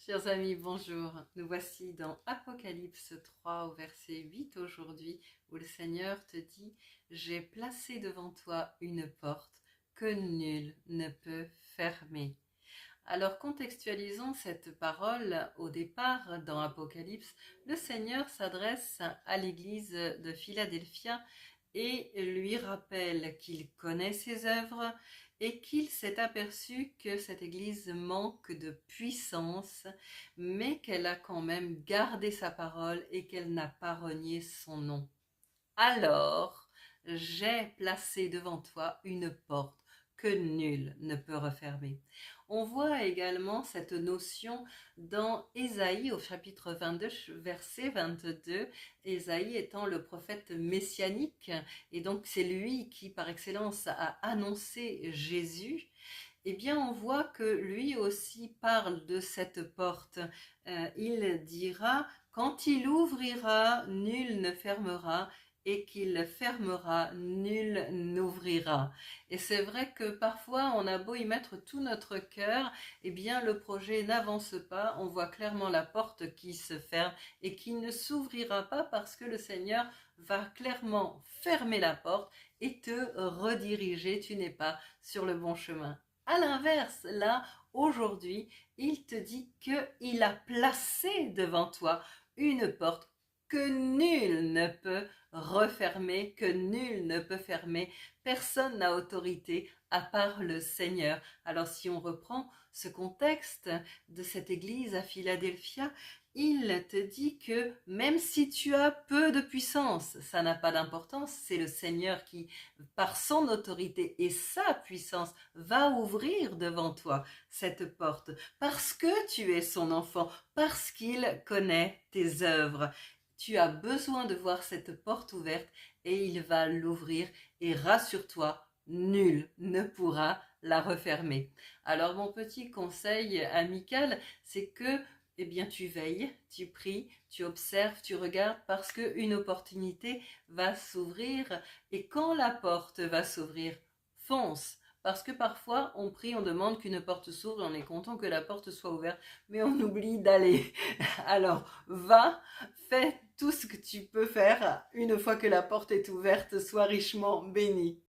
Chers amis, bonjour. Nous voici dans Apocalypse 3 au verset 8 aujourd'hui, où le Seigneur te dit: j'ai placé devant toi une porte que nul ne peut fermer. Alors contextualisons cette parole. Au départ, dans Apocalypse, le Seigneur s'adresse à l'église de Philadelphia et lui rappelle qu'il connaît ses œuvres et qu'il s'est aperçu que cette église manque de puissance, mais qu'elle a quand même gardé sa parole et qu'elle n'a pas renié son nom. Alors, j'ai placé devant toi une porte que nul ne peut refermer. On voit également cette notion dans Ésaïe au chapitre 22, verset 22, Ésaïe étant le prophète messianique, et donc c'est lui qui par excellence a annoncé Jésus. Eh bien, on voit que lui aussi parle de cette porte. Il dira: quand il ouvrira, nul ne fermera, et qu'il fermera, nul n'ouvrira. Et c'est vrai que parfois on a beau y mettre tout notre cœur, eh bien le projet n'avance pas. On voit clairement la porte qui se ferme et qui ne s'ouvrira pas parce que le Seigneur va clairement fermer la porte et te rediriger. Tu n'es pas sur le bon chemin. À l'inverse, là, aujourd'hui, il te dit qu'il a placé devant toi une porte que nul ne peut refermer, que nul ne peut fermer. Personne n'a autorité à part le Seigneur. Alors si on reprend ce contexte de cette église à Philadelphia, il te dit que même si tu as peu de puissance, ça n'a pas d'importance, c'est le Seigneur qui, par son autorité et sa puissance, va ouvrir devant toi cette porte, parce que tu es son enfant, parce qu'il connaît tes œuvres. Tu as besoin de voir cette porte ouverte et il va l'ouvrir, et rassure-toi, nul ne pourra la refermer. Alors mon petit conseil amical, c'est que eh bien, tu veilles, tu pries, tu observes, tu regardes, parce qu'une opportunité va s'ouvrir, et quand la porte va s'ouvrir, fonce. Parce que parfois, on prie, on demande qu'une porte s'ouvre, et on est content que la porte soit ouverte, mais on oublie d'aller. Alors, va, fais tout ce que tu peux faire une fois que la porte est ouverte, sois richement béni.